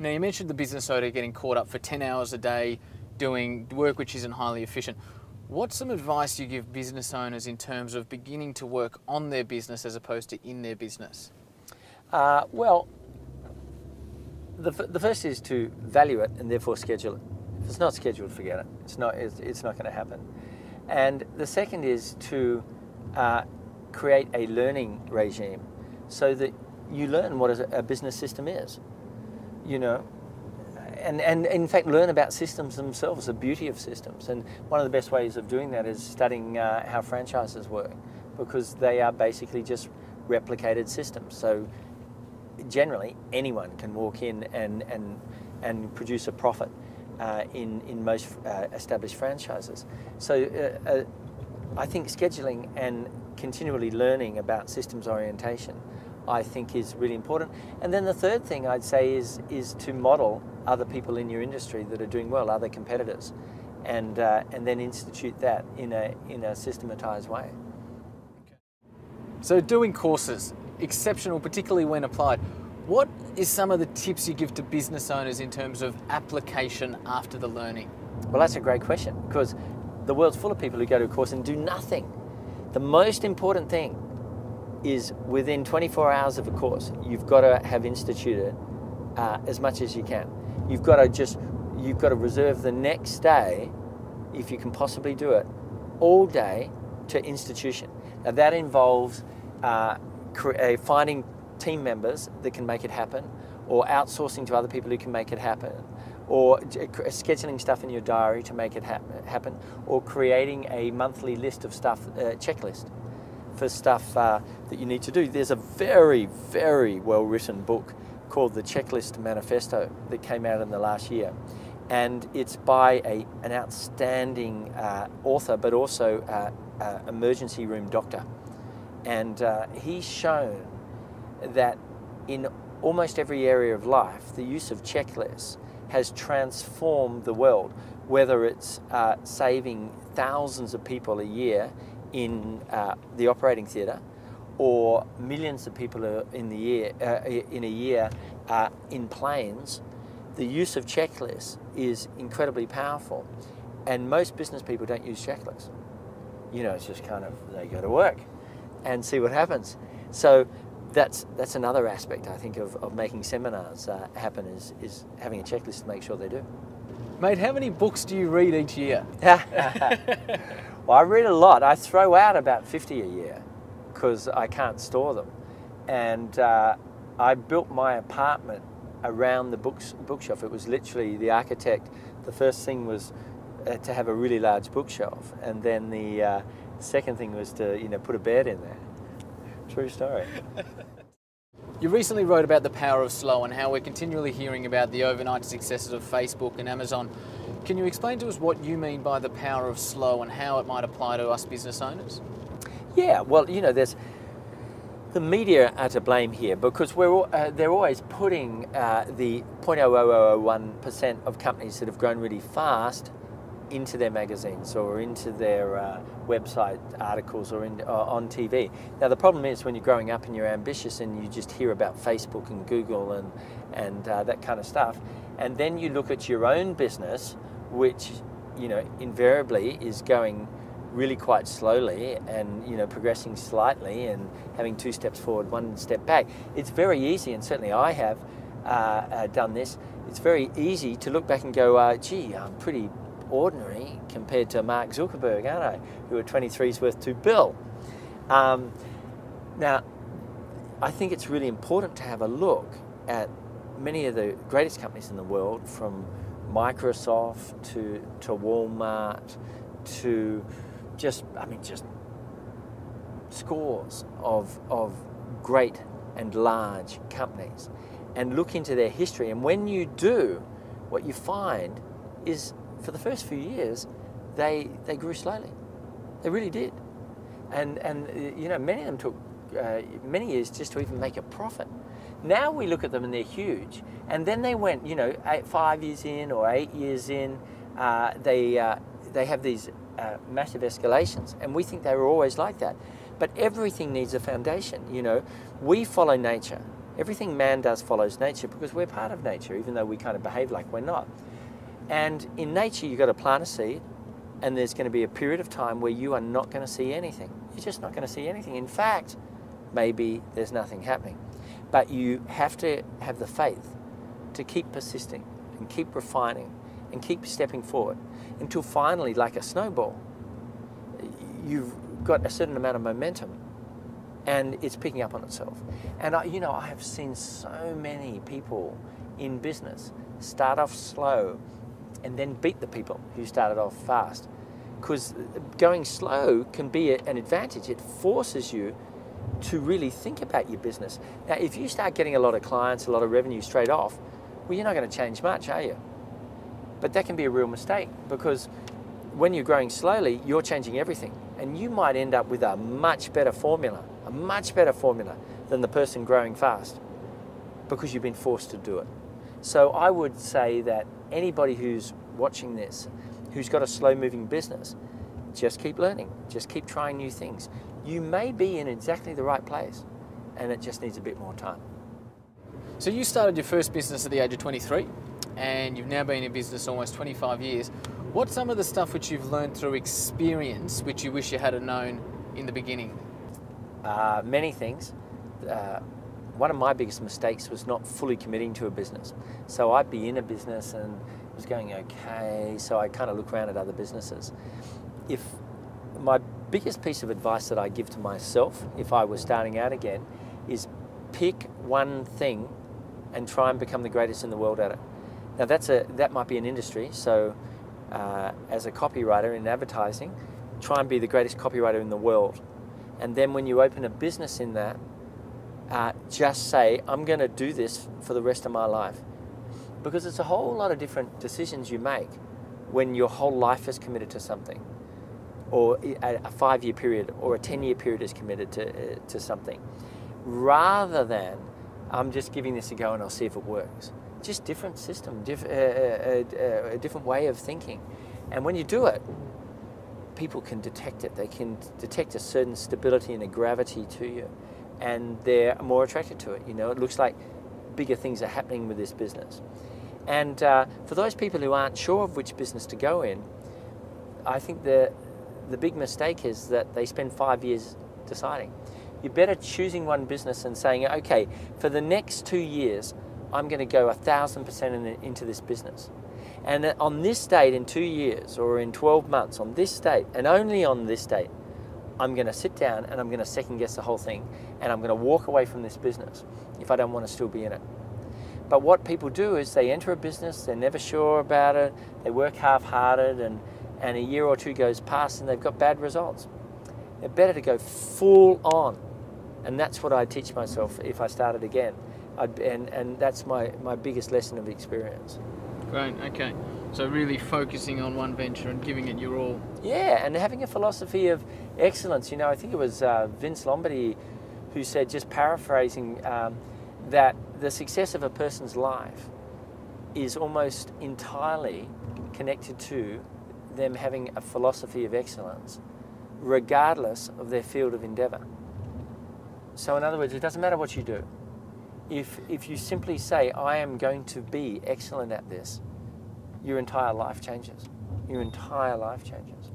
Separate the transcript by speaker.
Speaker 1: Now, you mentioned the business owner getting caught up for 10 hours a day doing work which isn't highly efficient. What's some advice you give business owners in terms of beginning to work on their business as opposed to in their business?
Speaker 2: Well, the first is to value it and therefore schedule it. If it's not scheduled, forget it. It's not going to happen. And the second is to create a learning regime so that you learn what a business system is. You know, and in fact learn about systems themselves, the beauty of systems. And one of the best ways of doing that is studying how franchises work, because they are basically just replicated systems. So generally anyone can walk in and produce a profit in most established franchises. So I think scheduling and continually learning about systems orientation, I think, is really important. And then the third thing I'd say is to model other people in your industry that are doing well, other competitors, and then institute that in a systematized way.
Speaker 1: Okay. So doing courses, exceptional, particularly when applied. What is some of the tips you give to business owners in terms of application after the learning?
Speaker 2: Well, that's a great question, because the world's full of people who go to a course and do nothing. The most important thing is within 24 hours of a course, you've got to have instituted as much as you can. You've got to reserve the next day, if you can possibly do it, all day to institution. Now that involves finding team members that can make it happen, or outsourcing to other people who can make it happen, or scheduling stuff in your diary to make it happen, or creating a monthly list of stuff, checklist for stuff that you need to do. There's a very, very well-written book called The Checklist Manifesto that came out in the last year. And it's by an outstanding author, but also emergency room doctor. And he's shown that in almost every area of life, the use of checklists has transformed the world, whether it's saving thousands of people a year in the operating theatre, or millions of people in a year in planes. The use of checklists is incredibly powerful, and most business people don't use checklists. You know, it's just kind of, they go to work and see what happens. So that's another aspect, I think, of making seminars happen, is having a checklist to make sure they do.
Speaker 1: Mate, how many books do you read each year?
Speaker 2: Well, I read a lot. I throw out about 50 a year because I can't store them. And I built my apartment around the bookshelf. It was literally the architect. The first thing was to have a really large bookshelf, and then the second thing was to put a bed in there. True story.
Speaker 1: You recently wrote about the power of slow and how we're continually hearing about the overnight successes of Facebook and Amazon. Can you explain to us what you mean by the power of slow and how it might apply to us business owners?
Speaker 2: Yeah, well, there's the media are to blame here, because they're always putting the 0.00001% of companies that have grown really fast into their magazines or into their website articles or on TV. Now the problem is, when you're growing up and you're ambitious and you just hear about Facebook and Google and that kind of stuff, and then you look at your own business, which invariably is going really quite slowly and progressing slightly and having 2 steps forward, 1 step back. It's very easy, and certainly I have done this. It's very easy to look back and go, gee, I'm pretty ordinary compared to Mark Zuckerberg, aren't I? Who are 23's worth to Bill. Now, I think it's really important to have a look at many of the greatest companies in the world, from Microsoft to Walmart to just scores of great and large companies, and look into their history. And when you do, what you find is, for the first few years, they grew slowly. They really did. And many of them took many years just to even make a profit. Now we look at them and they're huge. And then they went, 5 years in or 8 years in, they have these massive escalations, and we think they were always like that. But everything needs a foundation. We follow nature. Everything man does follows nature because we're part of nature, even though we kind of behave like we're not. And in nature, you've got to plant a seed, and there's going to be a period of time where you are not going to see anything. You're just not going to see anything. In fact, maybe there's nothing happening. But you have to have the faith to keep persisting and keep refining and keep stepping forward until finally, like a snowball, you've got a certain amount of momentum and it's picking up on itself. And I have seen so many people in business start off slow and then beat the people who started off fast. Because going slow can be an advantage. It forces you to really think about your business. Now, if you start getting a lot of clients, a lot of revenue straight off, well, you're not going to change much, are you? But that can be a real mistake, because when you're growing slowly, you're changing everything. And you might end up with a much better formula than the person growing fast, because you've been forced to do it. So I would say that anybody who's watching this, who's got a slow-moving business, just keep learning, just keep trying new things. You may be in exactly the right place, and it just needs a bit more time.
Speaker 1: So you started your first business at the age of 23, and you've now been in business almost 25 years. What's some of the stuff which you've learned through experience which you wish you had known in the beginning?
Speaker 2: Many things. One of my biggest mistakes was not fully committing to a business. So I'd be in a business and it was going okay, so I kind of look around at other businesses. My biggest piece of advice that I give to myself, if I was starting out again, is pick one thing and try and become the greatest in the world at it. Now that might be an industry, so as a copywriter in advertising, try and be the greatest copywriter in the world. And then when you open a business in that, just say, I'm going to do this for the rest of my life. Because it's a whole lot of different decisions you make when your whole life is committed to something, or a 5-year period or a 10-year period is committed to something, rather than I'm just giving this a go and I'll see if it works. Just different system, a different way of thinking. And when you do it, people can detect it. They can detect a certain stability and a gravity to you, and they're more attracted to it. It looks like bigger things are happening with this business. And for those people who aren't sure of which business to go in, I think the big mistake is that they spend 5 years deciding. You're better choosing one business and saying, okay, for the next 2 years, I'm going to go 1,000% into this business. And on this date in 2 years or in 12 months, on this date, and only on this date, I'm going to sit down and I'm going to second guess the whole thing, and I'm going to walk away from this business if I don't want to still be in it. But what people do is they enter a business, they're never sure about it, they work half-hearted, and a year or two goes past and they've got bad results. They're better to go full on. And that's what I teach myself if I started again. And that's my biggest lesson of experience.
Speaker 1: Great, okay. So really focusing on one venture and giving it your all.
Speaker 2: Yeah, and having a philosophy of excellence. I think it was Vince Lombardi who said, just paraphrasing, that the success of a person's life is almost entirely connected to them having a philosophy of excellence, regardless of their field of endeavor. So in other words, it doesn't matter what you do. If you simply say, I am going to be excellent at this, your entire life changes. Your entire life changes.